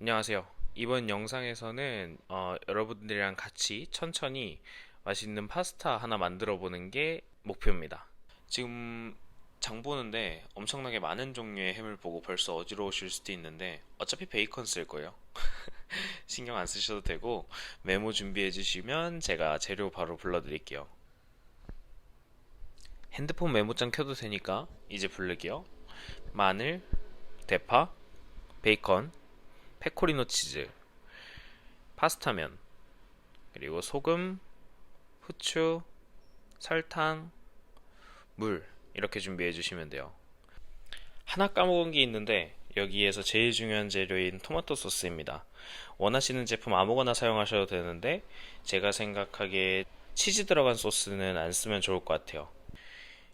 안녕하세요. 이번 영상에서는 여러분들이랑 같이 천천히 맛있는 파스타 하나 만들어 보는 게 목표입니다. 지금 장 보는데 엄청나게 많은 종류의 햄을 보고 벌써 어지러우실 수도 있는데 어차피 베이컨 쓸 거예요. 신경 안 쓰셔도 되고 메모 준비해 주시면 제가 재료 바로 불러 드릴게요. 핸드폰 메모장 켜도 되니까 이제 부를게요. 마늘, 대파, 베이컨, 페코리노 치즈, 파스타면, 그리고 소금, 후추, 설탕, 물 이렇게 준비해 주시면 돼요. 하나 까먹은 게 있는데 여기에서 제일 중요한 재료인 토마토 소스입니다. 원하시는 제품 아무거나 사용하셔도 되는데 제가 생각하기에 치즈 들어간 소스는 안 쓰면 좋을 것 같아요.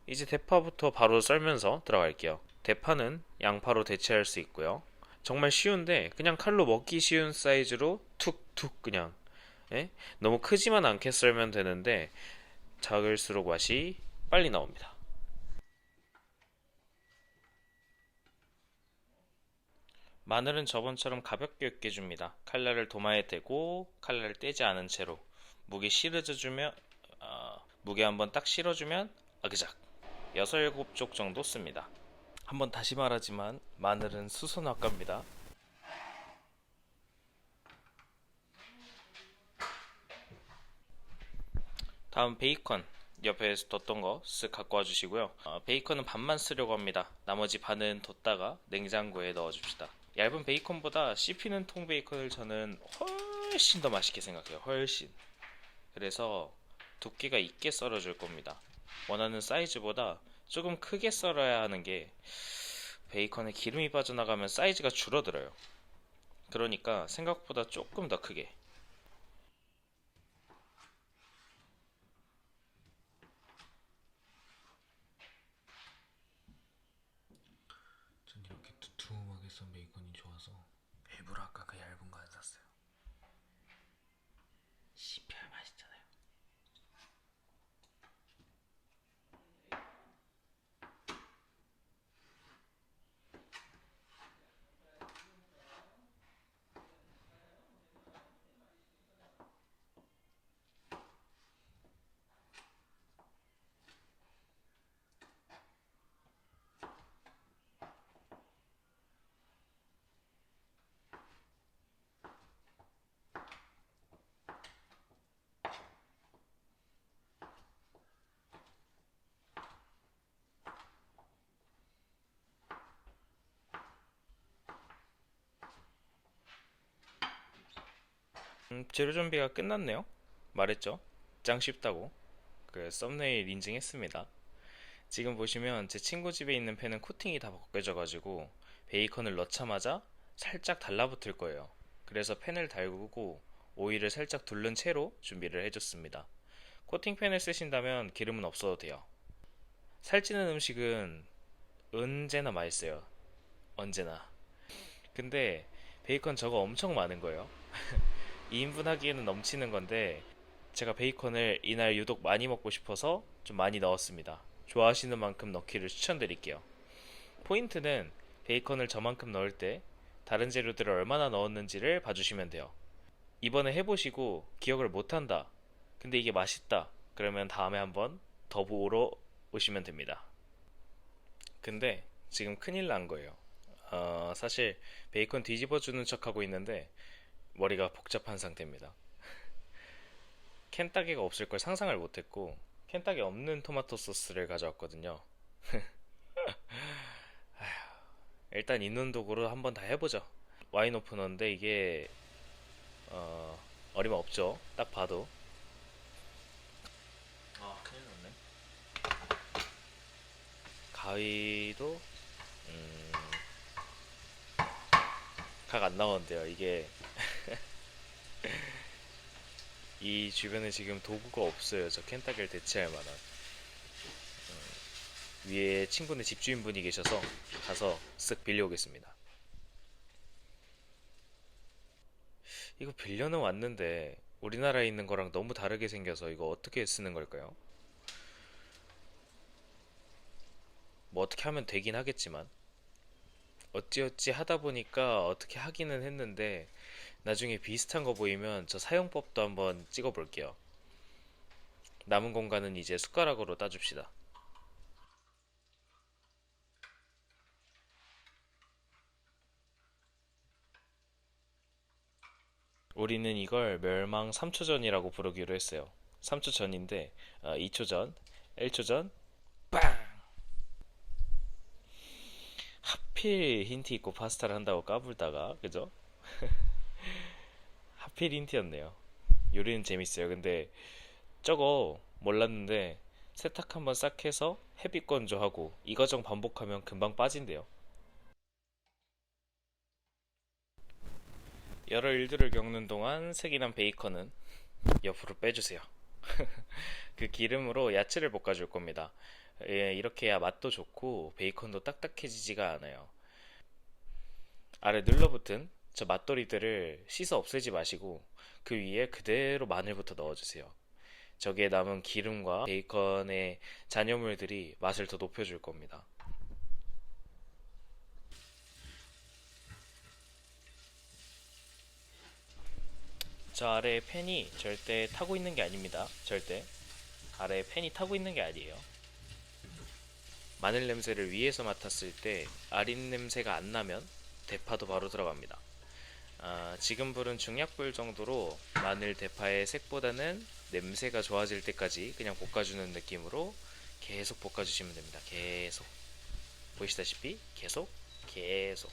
이제 대파부터 바로 썰면서 들어갈게요. 대파는 양파로 대체할 수 있고요. 정말 쉬운데 그냥 칼로 먹기 쉬운 사이즈로 툭툭 그냥 너무 크지만 않게 썰면 되는데 작을수록 맛이 빨리 나옵니다. 마늘은 저번처럼 가볍게 으깨줍니다. 칼날을 도마에 대고 칼날을 떼지 않은 채로 무게 실어주면 무게 한번 딱 실어주면 아그작 6, 7쪽 정도 씁니다. 한번 다시 말하지만 마늘은 수선화가입니다. 다음 베이컨 옆에 뒀던 거 쓱 갖고 와주시고요. 베이컨은 반만 쓰려고 합니다. 나머지 반은 뒀다가 냉장고에 넣어줍시다. 얇은 베이컨보다 씹히는 통 베이컨을 저는 훨씬 더 맛있게 생각해요. 훨씬. 그래서 두께가 있게 썰어줄 겁니다. 원하는 사이즈보다 조금 크게 썰어야 하는 게 베이컨에 기름이 빠져나가면 사이즈가 줄어들어요. 그러니까 생각보다 조금 더 크게. 전 이렇게 두툼하게 썬 베이컨이 좋아서 일부러 아까 그 얇은 거 안 샀어요. 씹혀야 맛있잖아요. 재료 준비가 끝났네요. 말했죠? 짱 쉽다고. 그 썸네일 인증했습니다. 지금 보시면 제 친구 집에 있는 팬은 코팅이 다 벗겨져가지고 베이컨을 넣자마자 살짝 달라붙을 거예요. 그래서 팬을 달구고 오일을 살짝 두른 채로 준비를 해줬습니다. 코팅팬을 쓰신다면 기름은 없어도 돼요. 살찌는 음식은 언제나 맛있어요. 언제나. 근데 베이컨 저거 엄청 많은 거예요. 2인분 하기에는 넘치는 건데 제가 베이컨을 이날 유독 많이 먹고 싶어서 좀 많이 넣었습니다. 좋아하시는 만큼 넣기를 추천드릴게요. 포인트는 베이컨을 저만큼 넣을 때 다른 재료들을 얼마나 넣었는지를 봐주시면 돼요. 이번에 해보시고 기억을 못한다. 근데 이게 맛있다. 그러면 다음에 한번 더 보러 오시면 됩니다. 근데 지금 큰일 난 거예요. 사실 베이컨 뒤집어주는 척하고 있는데 머리가 복잡한 상태입니다. 켄따기가 없을 걸 상상을 못했고 켄따기 없는 토마토 소스를 가져왔거든요. 일단 있는 도구로 한번 다 해보죠. 와인 오프너인데 이게 어림없죠. 딱 봐도. 아, 큰일 났네. 가위도 각 안 나오는데요. 이게 이 주변에 지금 도구가 없어요. 저 켄따기를 대체할 만한. 위에 친구네 집주인분이 계셔서 가서 쓱 빌려오겠습니다. 이거 빌려는 왔는데 우리나라에 있는 거랑 너무 다르게 생겨서 이거 어떻게 쓰는 걸까요? 뭐 어떻게 하면 되긴 하겠지만 어찌어찌 하다 보니까 어떻게 하기는 했는데 나중에 비슷한 거 보이면 저 사용법도 한번 찍어 볼게요. 남은 공간은 이제 숟가락으로 따줍시다. 우리는 이걸 멸망 3초 전이라고 부르기로 했어요. 3초 전인데 2초 전, 1초 전, 빵! 하필 힌트 있고 파스타를 한다고 까불다가 그죠? 하필 힌트였네요. 요리는 재밌어요. 근데 저거 몰랐는데 세탁 한번 싹 해서 헤비 건조하고 이 과정 반복하면 금방 빠진대요. 여러 일들을 겪는 동안 색이 난 베이컨은 옆으로 빼주세요. 그 기름으로 야채를 볶아줄 겁니다. 예, 이렇게 해야 맛도 좋고 베이컨도 딱딱해지지가 않아요. 아래 눌러붙은 저 맛돌이들을 씻어 없애지 마시고 그 위에 그대로 마늘부터 넣어주세요. 저기에 남은 기름과 베이컨의 잔여물들이 맛을 더 높여줄 겁니다. 저 아래에 팬이 절대 타고 있는 게 아닙니다. 절대. 아래에 팬이 타고 있는 게 아니에요. 마늘 냄새를 위에서 맡았을 때 아린 냄새가 안 나면 대파도 바로 들어갑니다. 지금 불은 중약불 정도로 마늘 대파의 색보다는 냄새가 좋아질 때까지 그냥 볶아주는 느낌으로 계속 볶아주시면 됩니다. 계속. 보시다시피 계속, 계속.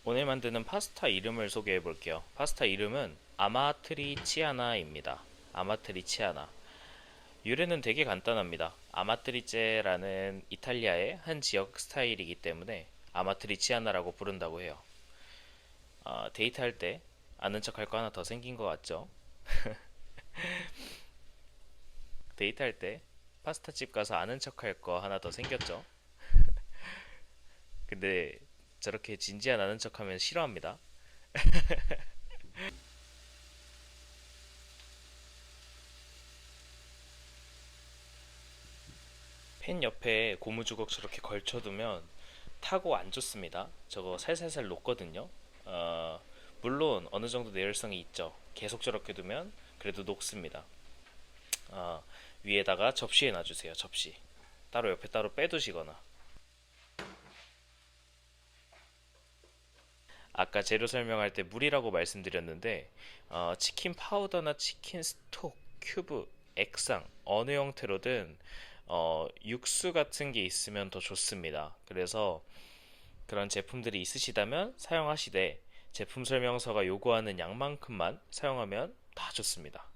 오늘 만드는 파스타 이름을 소개해 볼게요. 파스타 이름은 아마트리치아나입니다. 아마트리치아나. 유래는 되게 간단합니다. 아마트리체라는 이탈리아의 한 지역 스타일이기 때문에 아마트리치아나라고 부른다고 해요. 데이트할 때 아는 척 할 거 하나 더 생긴 것 같죠? 데이트할 때 파스타집 가서 아는 척 할 거 하나 더 생겼죠? 근데 저렇게 진지한 아는 척 하면 싫어합니다. 펜 옆에 고무주걱 저렇게 걸쳐두면 타고 안 좋습니다. 저거 살살살 녹거든요. 물론 어느 정도 내열성이 있죠. 계속 저렇게 두면 그래도 녹습니다. 어, 위에다가 접시에 놔주세요. 접시. 따로 옆에 따로 빼두시거나. 아까 재료 설명할 때 물이라고 말씀드렸는데 치킨 파우더나 치킨 스톡, 큐브, 액상 어느 형태로든 육수 같은 게 있으면 더 좋습니다. 그래서 그런 제품들이 있으시다면 사용하시되 제품 설명서가 요구하는 양만큼만 사용하면 다 좋습니다.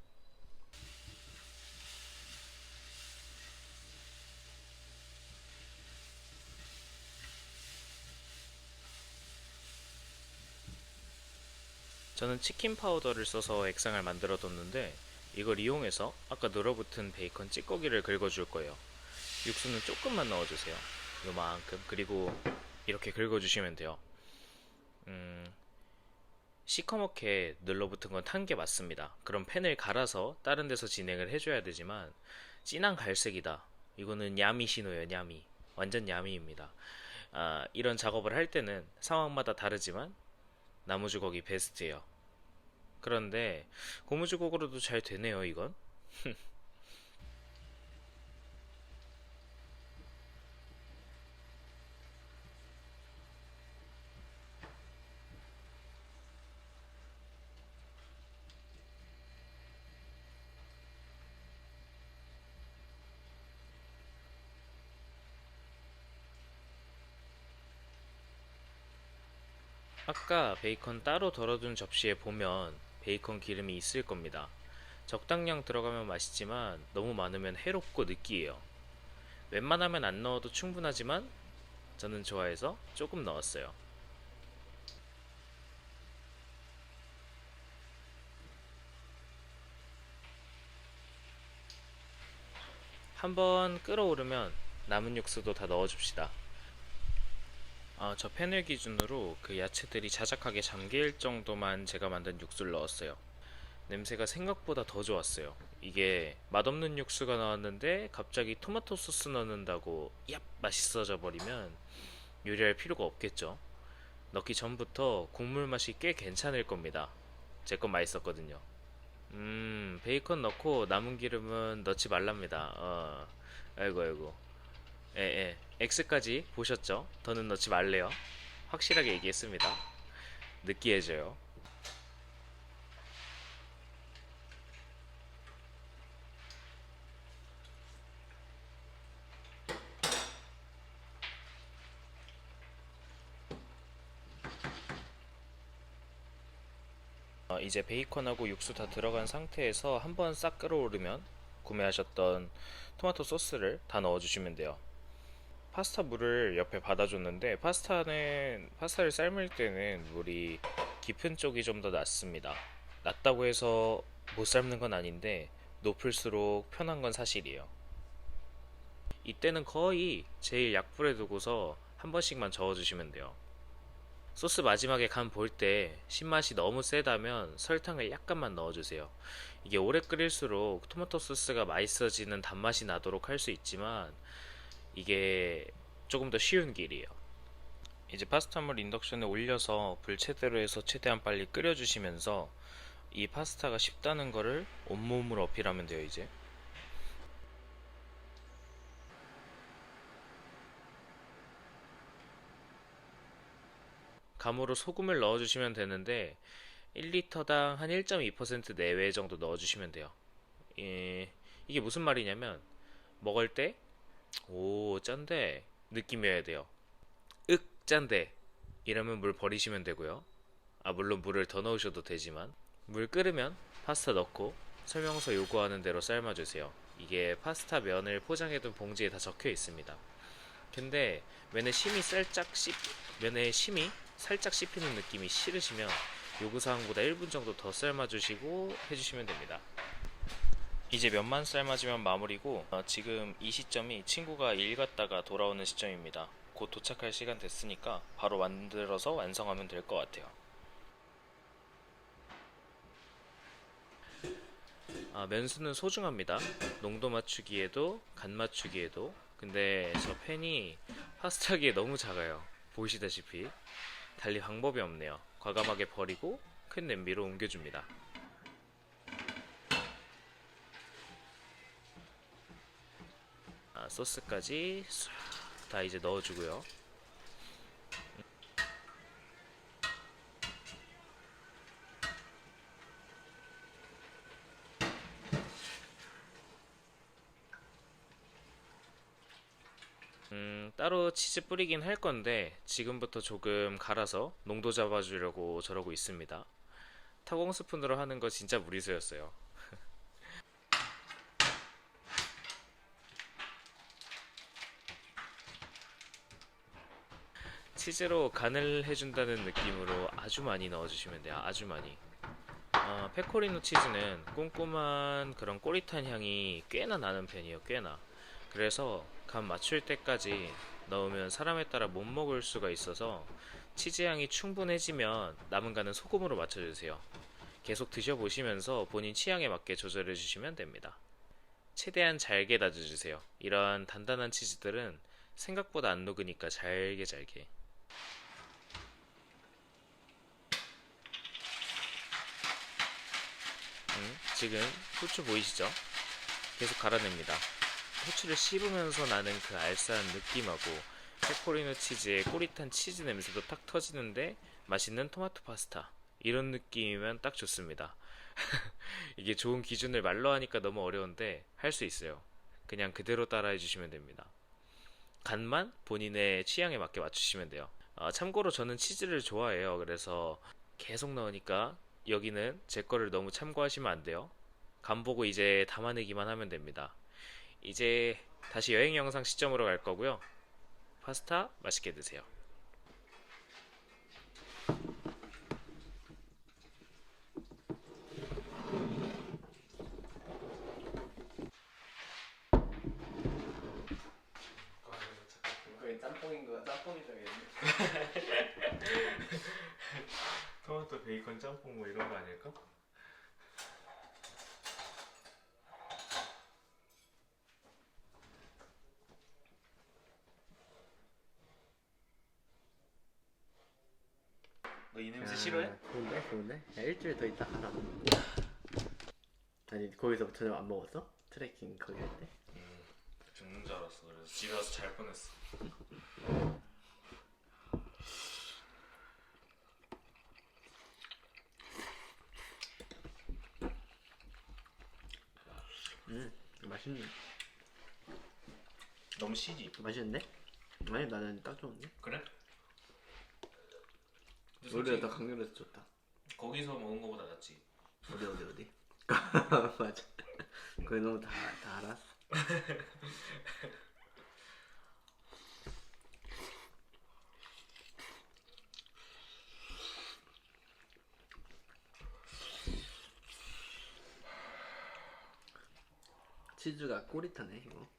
저는 치킨 파우더를 써서 액상을 만들어 뒀는데 이걸 이용해서 아까 늘어붙은 베이컨 찌꺼기를 긁어줄 거예요. 육수는 조금만 넣어주세요. 요만큼. 그리고 이렇게 긁어주시면 돼요. 시커멓게 늘러붙은 건 탄 게 맞습니다. 그럼 팬을 갈아서 다른 데서 진행을 해줘야 되지만 진한 갈색이다. 이거는 야미 신호예요. 야미. 완전 야미입니다. 이런 작업을 할 때는 상황마다 다르지만 나무주걱이 베스트예요. 그런데 고무주걱으로도 잘 되네요, 이건. 아까 베이컨 따로 덜어둔 접시에 보면 베이컨 기름이 있을 겁니다. 적당량 들어가면 맛있지만 너무 많으면 해롭고 느끼해요. 웬만하면 안 넣어도 충분하지만 저는 좋아해서 조금 넣었어요. 한번 끓어오르면 남은 육수도 다 넣어줍시다. 저 팬을 기준으로 그 야채들이 자작하게 잠길 정도만 제가 만든 육수를 넣었어요. 냄새가 생각보다 더 좋았어요. 이게 맛없는 육수가 나왔는데 갑자기 토마토 소스 넣는다고 얍 맛있어져 버리면 요리할 필요가 없겠죠. 넣기 전부터 국물 맛이 꽤 괜찮을 겁니다. 제 건 맛있었거든요. 베이컨 넣고 남은 기름은 넣지 말랍니다. 아이고 아이고. 예. X까지 보셨죠? 더는 넣지 말래요. 확실하게 얘기했습니다. 느끼해져요. 이제 베이컨하고 육수 다 들어간 상태에서 한번 싹 끓어오르면 구매하셨던 토마토 소스를 다 넣어주시면 돼요. 파스타 물을 옆에 받아줬는데 파스타를 삶을 때는 물이 깊은 쪽이 좀 더 낫습니다. 낫다고 해서 못 삶는 건 아닌데 높을수록 편한 건 사실이에요. 이때는 거의 제일 약불에 두고서 한 번씩만 저어주시면 돼요. 소스 마지막에 간 볼 때 신맛이 너무 세다면 설탕을 약간만 넣어주세요. 이게 오래 끓일수록 토마토 소스가 맛있어지는 단맛이 나도록 할 수 있지만 이게 조금 더 쉬운 길이에요. 이제 파스타물 인덕션에 올려서 불 최대로 해서 최대한 빨리 끓여주시면서 이 파스타가 쉽다는 거를 온몸으로 어필하면 돼요. 이제 감으로 소금을 넣어주시면 되는데 1리터당 한 1.2% 내외 정도 넣어주시면 돼요. 이게 무슨 말이냐면 먹을 때 오 짠데 느낌이어야 돼요. 윽 짠데 이러면 물 버리시면 되고요. 물론 물을 더 넣으셔도 되지만 물 끓으면 파스타 넣고 설명서 요구하는 대로 삶아주세요. 이게 파스타 면을 포장해둔 봉지에 다 적혀 있습니다. 근데 면에 심이 살짝 씹히는 느낌이 싫으시면 요구사항보다 1분 정도 더 삶아주시고 해주시면 됩니다. 이제 면만 삶아지면 마무리고 지금 이 시점이 친구가 일 갔다가 돌아오는 시점입니다. 곧 도착할 시간 됐으니까 바로 만들어서 완성하면 될 것 같아요. 면수는 소중합니다. 농도 맞추기에도 간 맞추기에도. 근데 저 팬이 파스타기에 너무 작아요. 보시다시피 달리 방법이 없네요. 과감하게 버리고 큰 냄비로 옮겨줍니다. 소스까지 다 이제 넣어주고요. 따로 치즈 뿌리긴 할 건데 지금부터 조금 갈아서 농도 잡아주려고 저러고 있습니다. 타공 스푼으로 하는 거 진짜 무리수였어요. 치즈로 간을 해준다는 느낌으로 아주 많이 넣어주시면 돼요. 아주 많이. 페코리노 치즈는 꼼꼼한 그런 꼬릿한 향이 꽤나 나는 편이에요. 꽤나. 그래서 간 맞출 때까지 넣으면 사람에 따라 못 먹을 수가 있어서 치즈 향이 충분해지면 남은 간은 소금으로 맞춰주세요. 계속 드셔보시면서 본인 취향에 맞게 조절해 주시면 됩니다. 최대한 잘게 다져주세요. 이런 단단한 치즈들은 생각보다 안 녹으니까 잘게 잘게. 지금 후추 보이시죠? 계속 갈아냅니다. 후추를 씹으면서 나는 그 알싸한 느낌하고 페코리노 치즈의 꼬릿한 치즈 냄새도 탁 터지는데 맛있는 토마토 파스타 이런 느낌이면 딱 좋습니다. 이게 좋은 기준을 말로 하니까 너무 어려운데 할 수 있어요. 그냥 그대로 따라해 주시면 됩니다. 간만 본인의 취향에 맞게 맞추시면 돼요. 참고로 저는 치즈를 좋아해요. 그래서 계속 넣으니까 여기는 제 거를 너무 참고하시면 안 돼요. 간 보고 이제 담아내기만 하면 됩니다. 이제 다시 여행 영상 시점으로 갈 거고요. 파스타 맛있게 드세요. 거의 짬뽕인 거 짬뽕이 정했네. 토마토 베이컨 짬뽕 뭐 이런 거 아닐까? 너 이 냄새 싫어해? 좋은데 좋은데. 야 일주일 더 있다 가라. 아니 거기서 저녁 안 먹었어? 트레킹 거기 할 때? 죽는 줄 알았어. 그래서 집에 와서 잘 뻔했어. 맛있네. 너무 시지? 맛있는데? 아니 나는 딱 좋은데. 그래? 근데 오히려 솔직히 더 강렬해서 좋다. 거기서 먹은 거보다 낫지. 어디? 맞아. 거기 너무 다 알았어. 치즈가 꼬릿하네 이거.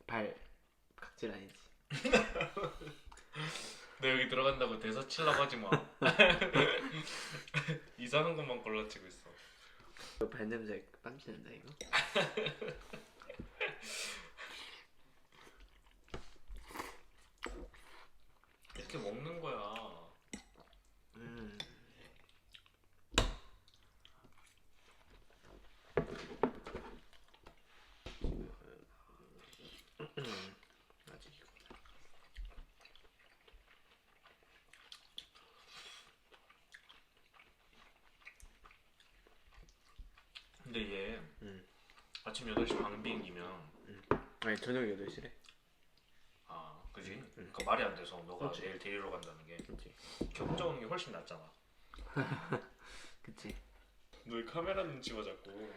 발 각질 아니지. 너 여기 들어간다고 대사 치려고 하지 마. 이상한 것만 골라치고 있어. 이거 발 냄새 땀치는다 이거. 이렇게 먹는 거야. 음. 아직 이거. 근데 얘 음. 아침 8시 반 비행기면 아니 저녁 8시래. 아 그지? 그러니까 말이 안 돼서 너가 그치. 내일 데리러 간다는 게 그치. 이렇게 혼자 오는 게 훨씬 낫잖아. 그치. 너 카메라 눈치 봐 자꾸.